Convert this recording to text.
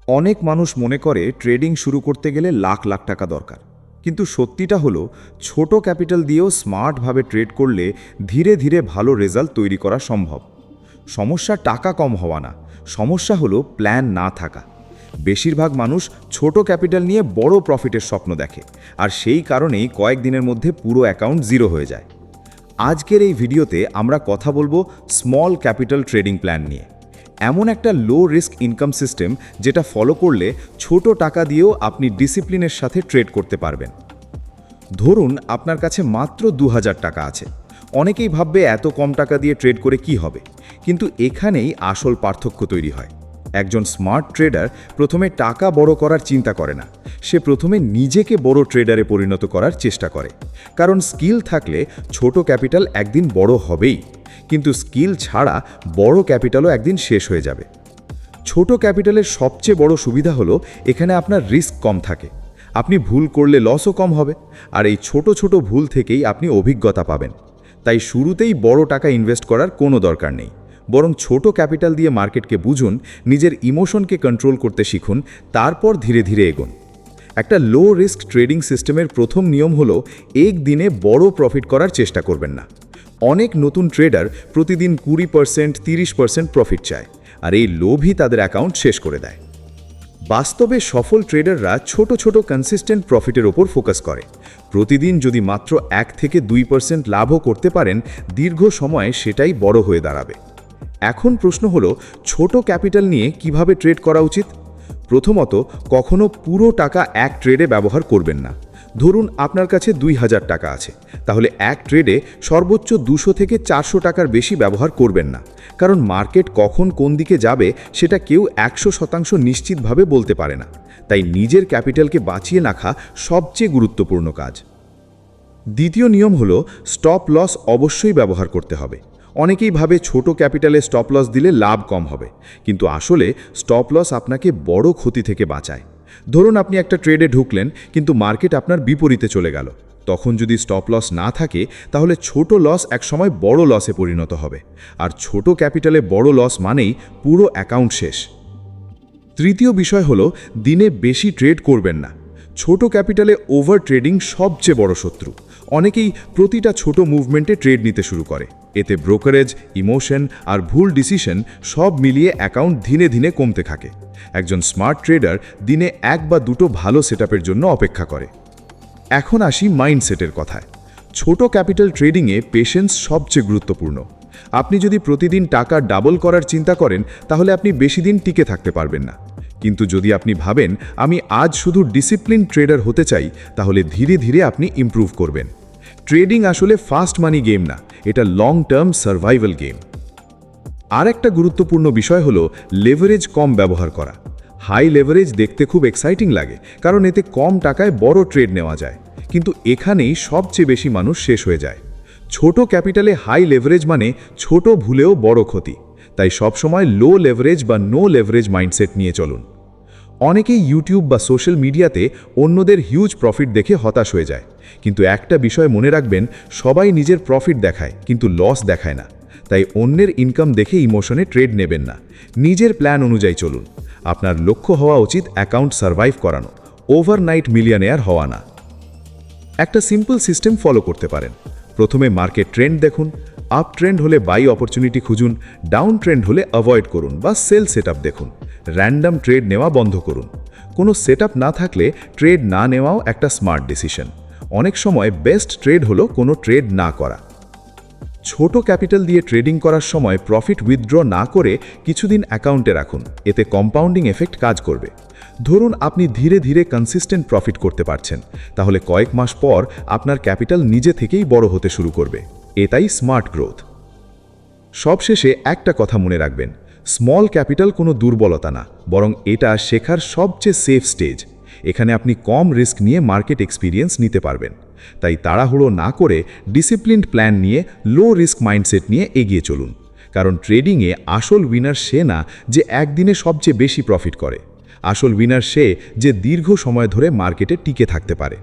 অনেক মানুষ মনে করে ট্রেডিং শুরু করতে গেলে লাখ লাখ টাকা দরকার, কিন্তু সত্যিটা হলো ছোট ক্যাপিটাল দিয়েও স্মার্টভাবে ট্রেড করলে ধীরে ধীরে ভালো রেজাল্ট তৈরি করা সম্ভব। সমস্যা টাকা কম হওয়া না, সমস্যা হলো প্ল্যান না থাকা। বেশিরভাগ মানুষ ছোট ক্যাপিটাল নিয়ে বড় প্রফিটের স্বপ্ন দেখে, আর সেই কারণেই কয়েকদিনের মধ্যে পুরো অ্যাকাউন্ট জিরো হয়ে যায়। আজকের এই ভিডিওতে আমরা কথা বলবো স্মল ক্যাপিটাল ট্রেডিং প্ল্যান নিয়ে, এমন একটা লো রিস্ক ইনকাম সিস্টেম যেটা ফলো করলে ছোট টাকা দিয়েও আপনি ডিসিপ্লিনের সাথে ট্রেড করতে পারবেন। ধরুন আপনার কাছে মাত্র 2000 টাকা আছে। অনেকেই ভাববে এত কম টাকা দিয়ে ট্রেড করে কি হবে, কিন্তু এখানেই আসল পার্থক্য তৈরি হয়। একজন স্মার্ট ট্রেডার প্রথমে টাকা বড় করার চিন্তা করে না, সে প্রথমে নিজেকে বড় ট্রেডারে পরিণত করার চেষ্টা করে। কারণ স্কিল থাকলে ছোট ক্যাপিটাল একদিন বড় হবেই, কিন্তু স্কিল ছাড়া বড় ক্যাপিটালও একদিন শেষ হয়ে যাবে। ছোট ক্যাপিটালের সবচেয়ে বড় সুবিধা হলো এখানে আপনার রিস্ক কম থাকে। আপনি ভুল করলে লসও কম হবে, আর এই ছোট ছোট ভুল থেকেই আপনি অভিজ্ঞতা পাবেন। তাই শুরুতেই বড় টাকা ইনভেস্ট করার কোনো দরকার নেই, বরং ছোট ক্যাপিটাল দিয়ে মার্কেটকে বুঝুন, নিজের ইমোশনকে কন্ট্রোল করতে শিখুন, তারপর ধীরে ধীরে এগোন। একটা লো রিস্ক ট্রেডিং সিস্টেমের প্রথম নিয়ম হলো একদিনে বড় প্রফিট করার চেষ্টা করবেন না। অনেক নতুন ট্রেডার প্রতিদিন 20%, 30% প্রফিট চায়, আর এই লোভই তাদের অ্যাকাউন্ট শেষ করে দেয়। বাস্তবে সফল ট্রেডাররা ছোট ছোট কনসিস্টেন্ট প্রফিটের ওপর ফোকাস করে। প্রতিদিন যদি মাত্র 1 থেকে 2% লাভও করতে পারেন, দীর্ঘ সময়ে সেটাই বড় হয়ে দাঁড়াবে। এখন প্রশ্ন হলো, ছোট ক্যাপিটাল নিয়ে কিভাবে ট্রেড করা উচিত? প্রথমত, কখনো পুরো টাকা এক ট্রেডে ব্যবহার করবেন না। ধরুন আপনার কাছে 2000 টাকা আছে, তাহলে এক ট্রেডে সর্বোচ্চ 200 থেকে 400 টাকার বেশি ব্যবহার করবেন না। কারণ মার্কেট কখন কোন দিকে যাবে সেটা কেউ 100% নিশ্চিতভাবে বলতে পারে না। তাই নিজের ক্যাপিটালকে বাঁচিয়ে রাখা সবচেয়ে গুরুত্বপূর্ণ কাজ। দ্বিতীয় নিয়ম হলো, স্টপ লস অবশ্যই ব্যবহার করতে হবে। অনেকেই ভাবে ছোট ক্যাপিটালে স্টপ লস দিলে লাভ কম হবে, কিন্তু আসলে স্টপ লস আপনাকে বড় ক্ষতি থেকে বাঁচায়। ধরুন আপনি একটা ট্রেডে ঢুকলেন, কিন্তু মার্কেট আপনার বিপরীতে চলে গেল। তখন যদি স্টপ লস না থাকে, তাহলে ছোট লস একসময় বড় লসে পরিণত হবে, আর ছোট ক্যাপিটালে বড় লস মানেই পুরো অ্যাকাউন্ট শেষ। তৃতীয় বিষয় হলো, দিনে বেশি ট্রেড করবেন না। ছোট ক্যাপিটালে ওভার ট্রেডিং সবচেয়ে বড় শত্রু। অনেকেই প্রতিটা ছোট মুভমেন্টে ট্রেড নিতে শুরু করে। এতে ব্রোকারেজ, ইমোশন আর ভুল ডিসিশন সব মিলিয়ে অ্যাকাউন্ট ধীরে ধীরে কমতে থাকে। একজন স্মার্ট ট্রেডার দিনে 1 বা 2 ভালো সেটআপের জন্য অপেক্ষা করে। এখন আসি মাইন্ডসেটের কথায়। ছোট ক্যাপিটাল ট্রেডিংয়ে পেশেন্স সবচেয়ে গুরুত্বপূর্ণ। আপনি যদি প্রতিদিন টাকা ডাবল করার চিন্তা করেন, তাহলে আপনি বেশি দিন টিকে থাকতে পারবেন না। কিন্তু যদি আপনি ভাবেন আমি আজ শুধু ডিসিপ্লিন ট্রেডার হতে চাই, তাহলে ধীরে ধীরে আপনি ইমপ্রুভ করবেন। ট্রেডিং আসলে ফাস্ট মানি গেম না, এটা লং টার্ম সার্ভাইভাল গেম। আর একটা গুরুত্বপূর্ণ বিষয় হলো লেভারেজ কম ব্যবহার করা। হাই লেভারেজ দেখতে খুব এক্সাইটিং লাগে, কারণ এতে কম টাকায় বড় ট্রেড নেওয়া যায়, কিন্তু এখানেই সবচেয়ে বেশি মানুষ শেষ হয়ে যায়। ছোট ক্যাপিটালে হাই লেভারেজ মানে ছোট ভুলেও বড় ক্ষতি। তাই সবসময় লো লেভারেজ বা নো লেভারেজ মাইন্ডসেট নিয়ে চলুন। অনেকেই ইউটিউব বা সোশ্যাল মিডিয়াতে অন্যদের হিউজ প্রফিট দেখে হতাশ হয়ে যায়, কিন্তু একটা বিষয় মনে রাখবেন, সবাই নিজের প্রফিট দেখায় কিন্তু লস দেখায় না। তাই অন্যের ইনকাম দেখে ইমোশনে ট্রেড নেবেন না, নিজের প্ল্যান অনুযায়ী চলুন। আপনার লক্ষ্য হওয়া উচিত অ্যাকাউন্ট সার্ভাইভ করানো, ওভারনাইট মিলিয়নেয়ার হওয়া না। একটা সিম্পল সিস্টেম ফলো করতে পারেন। প্রথমে মার্কেট ট্রেন্ড দেখুন। আপ ট্রেন্ড হলে বাই অপরচুনিটি খুঁজুন, ডাউন ট্রেন্ড হলে অ্যাভয়েড করুন বা সেল সেটআপ দেখুন। র্যান্ডম ট্রেড নেওয়া বন্ধ করুন। কোনো সেটআপ না থাকলে ট্রেড না নেওয়াও একটা স্মার্ট ডিসিশন। অনেক সময় বেস্ট ট্রেড হলো কোনো ট্রেড না করা। ছোট ক্যাপিটাল দিয়ে ট্রেডিং করার সময় প্রফিট উইথড্র না করে কিছুদিন অ্যাকাউন্টে রাখুন, এতে কম্পাউন্ডিং এফেক্ট কাজ করবে। ধরুন আপনি ধীরে ধীরে কনসিস্টেন্ট প্রফিট করতে পারছেন, তাহলে কয়েক মাস পর আপনার ক্যাপিটাল নিজে থেকেই বড় হতে শুরু করবে। এটাই স্মার্ট গ্রোথ। সবশেষে একটা কথা মনে রাখবেন, স্মল ক্যাপিটাল কোনো দুর্বলতা না, বরং এটা শেখার সবচেয়ে সেফ স্টেজ। এখানে আপনি কম রিস্ক নিয়ে মার্কেট এক্সপিরিয়েন্স নিতে পারবেন। তাই তাড়াহুড়ো না করে ডিসিপ্লিনড প্ল্যান নিয়ে লো রিস্ক মাইন্ডসেট নিয়ে এগিয়ে চলুন। কারণ ট্রেডিংয়ে আসল উইনার সে না যে একদিনে সবচেয়ে বেশি প্রফিট করে, আসল উইনার সে যে দীর্ঘ সময় ধরে মার্কেটে টিকে থাকতে পারে।